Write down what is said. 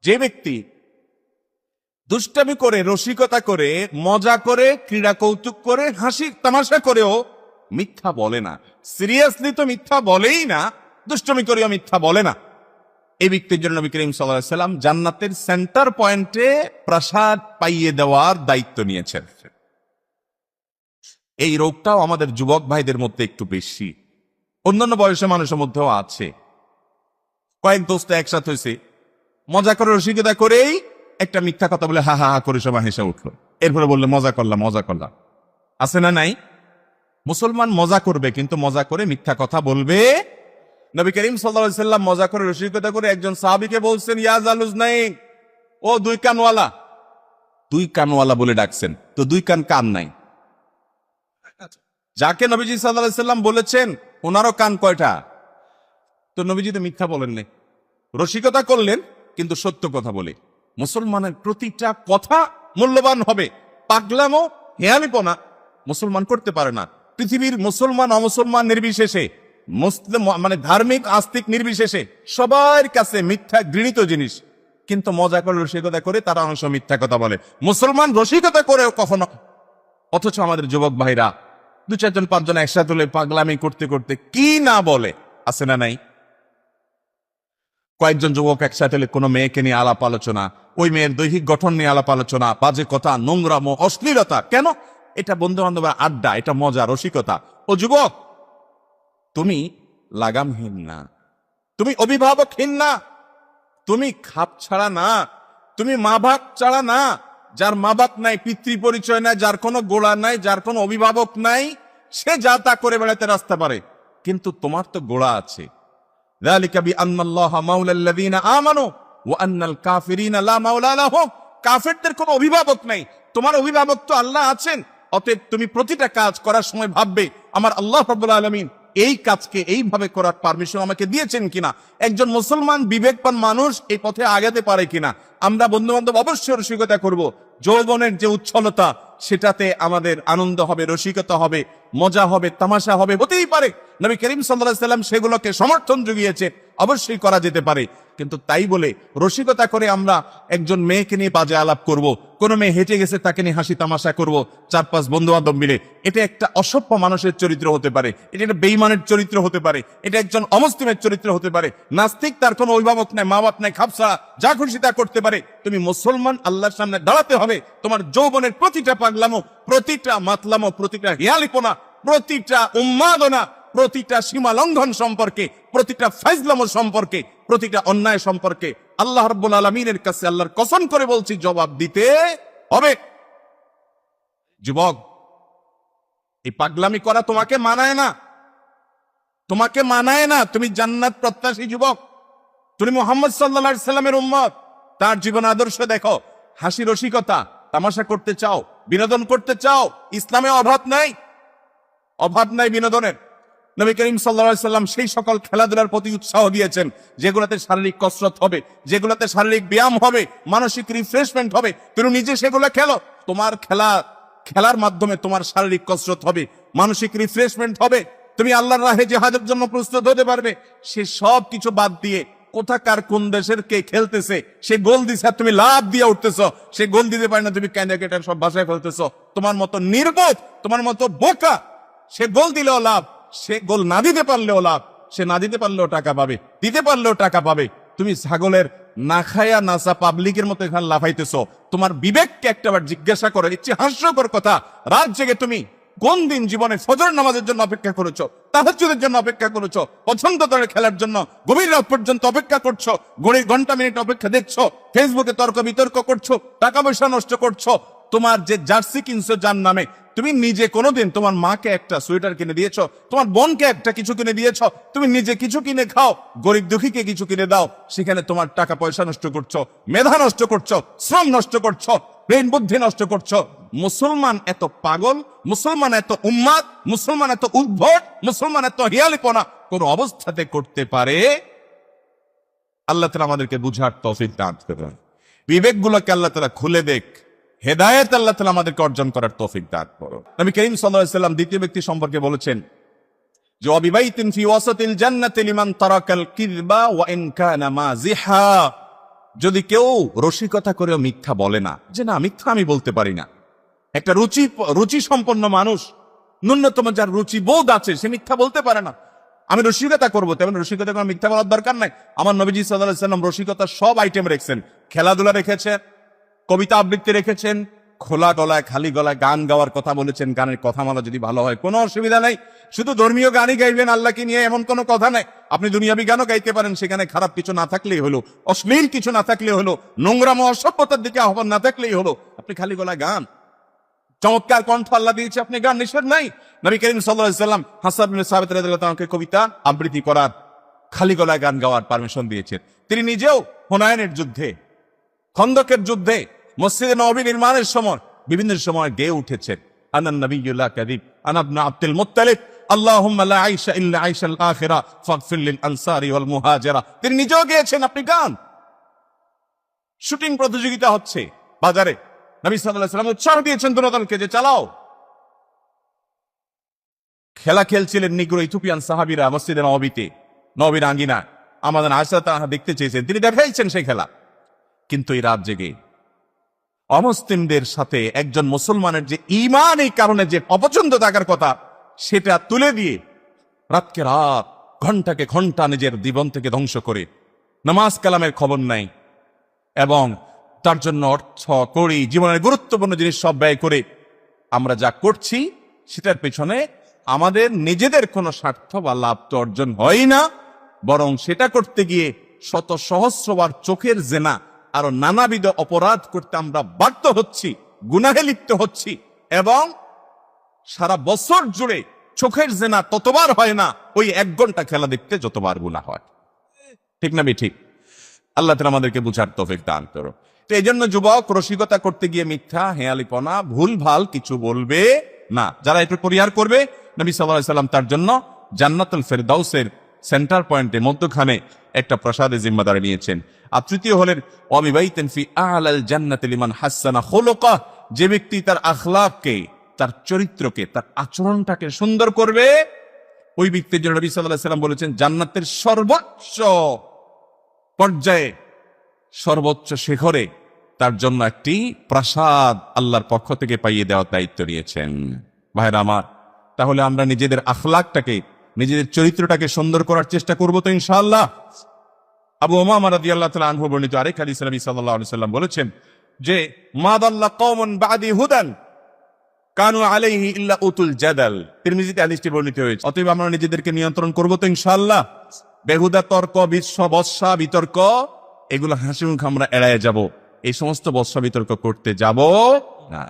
যে ব্যক্তি দুষ্টামি করে, রসিকতা করে, মজা করে, ক্রীড়া কৌতুক করে, হাসি তামাশা করেও মিথ্যা বলে না, সিরিয়াসলি তো মিথ্যা বলেই না, দুষ্টমি করেও মিথ্যা বলে না, এই ব্যক্তির জন্য নবী করিম সাল্লাল্লাহু আলাইহি ওয়াসাল্লাম জান্নাতের সেন্টার পয়েন্টে প্রাসাদ পাইয়ে দেওয়ার দায়িত্ব নিয়েছেন। এই রোগটাও আমাদের যুবক ভাইদের মধ্যে একটু বেশি, অন্যান্য বয়সের মানুষের মধ্যেও আছে। কয়েক দোস্ত একসাথে হয়েছে, মজা করে রসিকতা করেই একটা মিথ্যা কথা বলে হা হা হা করে সবাই হেসে উঠলো, এরপরে বললে মজা করলাম মজা করলাম। আছে না নাই? মুসলমান মজা করবে, কিন্তু মজা করে মিথ্যা কথা বলবে। নবী করিম সাল্লাল্লাহু আলাইহি ওয়াসাল্লাম মজা করে রসিকতা করে একজন সাহাবীকে বলছেন, ইয়া জালুজনাইন, ও দুই কানওয়ালা। দুই কানওয়ালা বলে ডাকছেন, তো দুই কান কান নাই। যাকে নবীজি সাল্লাল্লাহু আলাইহি ওয়াসাল্লাম বলেছেন ওনারও কান কয়টা? তো নবীজি তো মিথ্যা বলেন নাই, রসিকতা করলেন কিন্তু সত্য কথা বলে। মুসলমানের প্রতিটা কথা মূল্যবান হবে। পাগলামো, হেয়ালিপনা মুসলমান করতে পারে না। পৃথিবীর মুসলমান অমুসলমান নির্বিশেষে, মুসলিম মানে ধার্মিক আস্তিক নির্বিশেষে সবার কাছে মিথ্যা ঘৃণিত জিনিস। কিন্তু মজা করে রসিকতা করে তারা অংশ মিথ্যা কথা বলে। মুসলমান রসিকতা করেও কখনো, অথচ আমাদের যুবক ভাইরা দু চারজন পাঁচজন একসাথে হলে পাগলামি করতে করতে কি না বলে, আছে না নাই? কয়েকজন যুবক একসাথে হলে কোনো মেয়েকে নিয়ে আলাপ আলোচনা, ওই মেয়ের দৈহিক গঠন নিয়ে আলাপ আলোচনা, বাজে কথা, নোংরামো, অশ্লীলতা। কেন? এটা বন্ধু বান্ধবের আড্ডা, এটা মজা, রসিকতা। ও যুবক, তুমি লাগামহীন না, তুমি অভিভাবকহীন না, তুমি খাপ ছাড়া না, তুমি মা বাপ ছাড়া না। যার মা বাপ নাই, পিতৃ পরিচয় নাই, যার কোনো গোড়া নাই, যার কোনো অভিভাবক নাই, সে যা তা করে বেড়াতে রাস্তা পারে, কিন্তু তোমার তো গোড়া আছে। যালিকা বিআন্নাল্লাহা মাওলাল্লাযীনা আমানু ওয়া আন্নাল কাফিরিনা লা মাওলা লাহুম। কাফেরদের কোনো অভিভাবক নাই, তোমার অভিভাবক তো আল্লাহ আছেন। অতএব তুমি প্রতিটা কাজ করার সময় ভাববে, আমার আল্লাহ রাব্বুল আলামিন এই কাজকে এইভাবে করার পারমিশন আমাকে দিয়েছেন কিনা, একজন মুসলমান বিবেকবান মানুষ এই পথে আগাতে পারে কিনা। আমরা বন্ধু বান্ধব অবশ্যই রসিকতা করব, যৌবনের যে উচ্ছলতা সেটাতে আমাদের আনন্দ হবে, রসিকতা হবে, মজা হবে, তামাশা হবে, হতেই পারে। নবী করিম সাল্লাল্লাহু আলাইহি ওয়াসাল্লাম সেগুলোকে সমর্থন জুগিয়েছে, অবশ্যই করা যেতে পারে। কিন্তু তাই বলে রসিকতা করে আমরা একজন মেয়েকে নিয়ে বাজে আলাপ করব, কোন মেয়ে হেঁটে গেছে তাকে নিয়ে হাসি তামাশা করব চার পাঁচ বন্ধু বান্ধব মিলে, এটা একটা অসভ্য মানুষের চরিত্র হতে পারে, এটা একটা বেঈমানের চরিত্র হতে পারে, এটা একজন অমুসলিমের চরিত্র হতে পারে। নাস্তিক, তার কোনো অভিভাবক নাই, মা বাপ নাই, খাপসা যা খুশি তা করতে পারে। তুমি মুসলমান, আল্লাহর সামনে দাঁড়াতে হবে। তোমার যৌবনের প্রতিটা পাগলামো, প্রতিটা মাতলামো, প্রতিটা হিয়ালিপনা, প্রতিটা উন্মাদনা, প্রতিটা সীমা লঙ্ঘন সম্পর্কে, প্রতিটা ফাইজলামো সম্পর্কে, প্রতিটা অন্যায় সম্পর্কে আল্লাহ রাব্বুল আলামিনের কাছে আল্লাহর কসম করে বলছি জবাব দিতে হবে। যুবক, এই পাগলামি করা তোমাকে মানায় না, তোমাকে মানায় না। তুমি জান্নাত প্রত্যাশী যুবক, তুমি মুহাম্মদ সাল্লাল্লাহু আলাইহি সাল্লামের উম্মত। তার জীবন আদর্শ দেখো, হাসি রসিকতা তামাশা করতে চাও, বিনোদন করতে চাও, ইসলামে অভাব নাই, অভাব নাই বিনোদনের। নবী করিম সাল্লাল্লাহু আলাইহি সাল্লাম সেই সকল খেলাধুলার প্রতি উৎসাহ দিয়েছেন যেগুলোতে শারীরিক কসরত হবে, যেগুলোতে শারীরিক ব্যায়াম হবে, মানসিক রিফ্রেশমেন্ট হবে। তুমি নিজে সেগুলো খেলো, তোমার খেলার মাধ্যমে তোমার শারীরিক কসরত হবে, মানসিক রিফ্রেশমেন্ট হবে, তুমি আল্লাহর রাহে জিহাদের জন্য প্রস্তুত হতে পারবে। সে সব কিছু বাদ দিয়ে কোথাকার কোন দেশের কে খেলতেছে, সে গোল দিছে আর তুমি লাভ দিয়ে উঠতেছ, সে গোল দিতে পারে না, তুমি ক্যান্ডিডেটের সব ভাষায় ফেলতেছ। তোমার মতো নির্বোধ, তোমার মতো বোকা, সে গোল দিলেও লাভ, সে গোল না দিতে পারলেও লাভ, সে না দিতে পারলেও টাকা পাবে, দিতে পারলেও টাকা পাবে। তুমি ছাগলের না খায়া নাচা পাবলিকের মতো এখানে লাফাইতেছ। তোমার বিবেককে একটাবার জিজ্ঞাসা করে, ইচ্ছে হাস্যকর কথা, রাত জেগে তুমি কোন দিন জীবনে ফজর নামাজের জন্য অপেক্ষা করেছো, তাহাজ্জুদের জন্য অপেক্ষা করেছো, পছন্দ করে খেলার জন্য গভীর রাত পর্যন্ত অপেক্ষা করছো, ঘড়ির ঘন্টা মিনিট অপেক্ষা দেখছো, ফেসবুকে তর্ক বিতর্ক করছো, টাকা পয়সা নষ্ট করছো। তোমার যে জার্সি কিনছো যার নামে, তুমি নিজে কোনোদিন তোমার মাকে একটা সোয়েটার কিনে দিয়েছো, তোমার বোনকে একটা কিছু কিনে দিয়েছো, তুমি নিজে কিছু কিনে খাও, গরিব দুঃখীকে কিছু কিনে দাও, সেখানে তোমার টাকা পয়সা নষ্ট করছো, মেধা নষ্ট করছো, শ্রম নষ্ট করছো, ব্রেন বুদ্ধি নষ্ট করছো। মুসলমান এত পাগল, মুসলমান এত উন্মাদ, মুসলমান এত উদ্ভট, মুসলমান এত হিয়ালিপনা কোন অবস্থাতে করতে পারে? আল্লাহ তাআলা আমাদেরকে বুঝার তৌফিক দান করুন। বিবেকগুলোকে আল্লাহ তাআলা খুলে দেখ, হেদায়েত আল্লাহ তাআলা আমাদেরকে অর্জন করার তৌফিক দান করুন। নবী করিম সাল্লাল্লাহু আলাইহি ওয়াসাল্লাম দ্বিতীয় ব্যক্তি সম্পর্কে বলেছেন যে ওয়াবিবাইতিন ফি ওয়াসাতিল জান্নাতি লিমান তারাকাল কিযবা ওয়া ইন কানা মাযিহা। যদি কেউ রসিকতা করেও মিথ্যা বলে না, যে না মিথ্যা আমি বলতে পারি না, একটা রুচি সম্পন্ন মানুষ, ন্যূনতম যার রুচি বোধ আছে, সে মিথ্যা বলতে পারে না। আমি রসিকতা করবো, তেমন রসিকতা কোনো মিথ্যা বলার দরকার নাই। আমার নবীজি সাল্লাল্লাহু আলাইহি ওয়াসাল্লাম রসিকতার সব আইটেম রেখেছেন। খেলাধুলা রেখেছেন, কবিতা আবৃত্তি রেখেছেন, খোলা গলায় খালি গলায় গান গাওয়ার কথা বলেছেন। গানের কথামালা যদি ভালো হয় কোনো অসুবিধা নাই। শুধু ধর্মীয় গানই গাইবেন আল্লাহকে নিয়ে এমন কোনো কথা নাই। আপনি দুনিয়াবি গানও গাইতে পারেন, সেখানে খারাপ কিছু না থাকলেই হলো, অশ্লীল কিছু না থাকলে হলো, নোংরাম অসভ্যতার দিকে আহ্বান না থাকলেই হলো। আপনি খালি গলায় গান, চমৎকার কণ্ঠ আল্লাহ দিয়েছে, আপনি গান, নিষেধ নাই। নবী করিম সাল্লাল্লাহু আলাইহি ওয়াসাল্লাম হাসান বিন সাবিত রাদিয়াল্লাহু তাআলাকে কবিতা আবৃত্তি করার, খালি গলায় গান গাওয়ার পারমিশন দিয়েছেন। তিনি নিজেও হুনাইনের যুদ্ধে, খন্দকের যুদ্ধে, মসজিদে নববী নির্মাণের সময় বিভিন্ন সময় গেয়ে উঠেছেন, আনান নবিয়্যুল লা কাযিব আনা ইবনে আব্দুল মুত্তালিব আল্লাহুম্মা লা আইশা ইল্লা আইশাল আখিরা ফাগফির লিল আনসারি ওয়াল মুহাজিরা। তিনি নিজেও গেয়েছেন, আপনি গান। শুটিং প্রতিযোগিতা হচ্ছে বাজারে, নবী সাল্লাল্লাহু আলাইহি ওয়াসাল্লাম উৎসাহ দিয়েছেন দুদলকে যে চালাও। খেলা খেলছিলেন নিগ্রো ইথিওপিয়ান সাহাবীরা মসজিদে নববীতে, নবীর আঙ্গিনা। আমাদের আয়েশা তাআলা দেখতে চেয়েছেন, তিনি দেখাইছেন সেই খেলা। কিন্তু এই রাত জেগে অমুসলিমদের সাথে একজন মুসলমানের যে ঈমান, এই কারণে যে অপছন্দ থাকার কথা, সেটা তুলে দিয়ে রাতকে রাত, ঘন্টাকে ঘন্টা নিজের জীবন থেকে ধ্বংস করে নামাজ কালামের খবর নাই, এবং তার জন্য অর্থ করি, জীবনের গুরুত্বপূর্ণ জিনিস সব ব্যয় করে আমরা যা করছি, সেটার পেছনে আমাদের নিজেদের কোনো স্বার্থ বা লাভ তো অর্জন হয় না, বরং সেটা করতে গিয়ে শত সহস্রবার চোখের জেনা আরো নানাবিধ অপরাধ করতে আমরা বাধ্য হচ্ছি, গুনাহে লিপ্ত হচ্ছি। এবং সারা বছর জুড়ে চোখের জেনা ততবার হয় না, ওই 1 ঘন্টা খেলা দেখতে যতবার গুনাহ হয়। ঠিক না ঠিক? আল্লাহ তাআলা আমাদেরকে বুঝার তৌফিক দান করো। তো এই জন্য যুবক, রসিকতা করতে গিয়ে মিথ্যা, হেয়ালিপনা, ভুল ভাল কিছু বলবে না। যারা এটা পরিহার করবে, নবী সাল্লাল্লাহু আলাইহি ওয়াসাল্লাম তার জন্য জান্নাতুল ফেরদাউসের সেন্টার পয়েন্টে, মধ্যখানে একটা প্রাসাদের জিম্মাদারি নিয়েছেন। আর তৃতীয় হলেন ওয়ামিবাইতেন ফি আ'লাল জান্নাতি লিমান হাসানা খুলুকাহ, যে ব্যক্তি তার আখলাককে, তার চরিত্রকে, তার আচরণটাকে সুন্দর করবে, ওই ব্যক্তির জন্য নবী সাল্লাল্লাহু আলাইহি ওয়াসাল্লাম বলেছেন জান্নাতের সর্বোচ্চ পর্যায়ে, সর্বোচ্চ শিখরে তার জন্য একটি প্রাসাদ আল্লাহর পক্ষ থেকে পাইয়ে দেওয়ার দায়িত্ব নিয়েছেন। ভাইরা আমার, তাহলে আমরা নিজেদের আখলাকটাকে, নিজেদের চরিত্রটাকে সুন্দর করার চেষ্টা করব তো ইনশাআল্লাহ। আবু উমামা রাদিয়াল্লাহু তাআলা আনহু বর্ণিত আরেক হাদিসে নবী সাল্লাল্লাহু আলাইহি ওয়াসাল্লাম বলেছেন যে মা দাল্লা কওমুন বাদি হুদান কানু আলাইহি ইল্লা উতুল জাদাল। তিরমিজিতে হাদিসটি বর্ণিত হয়েছে। অতএব আমরা নিজেদেরকে নিয়ন্ত্রণ করব তো ইনশাআল্লাহ। বেহুদা তর্ক, বর্ষা বিতর্ক, এগুলো হাসি মুখে আমরা এড়ায় যাব। এই সমস্ত বর্ষা বিতর্ক করতে যাব না।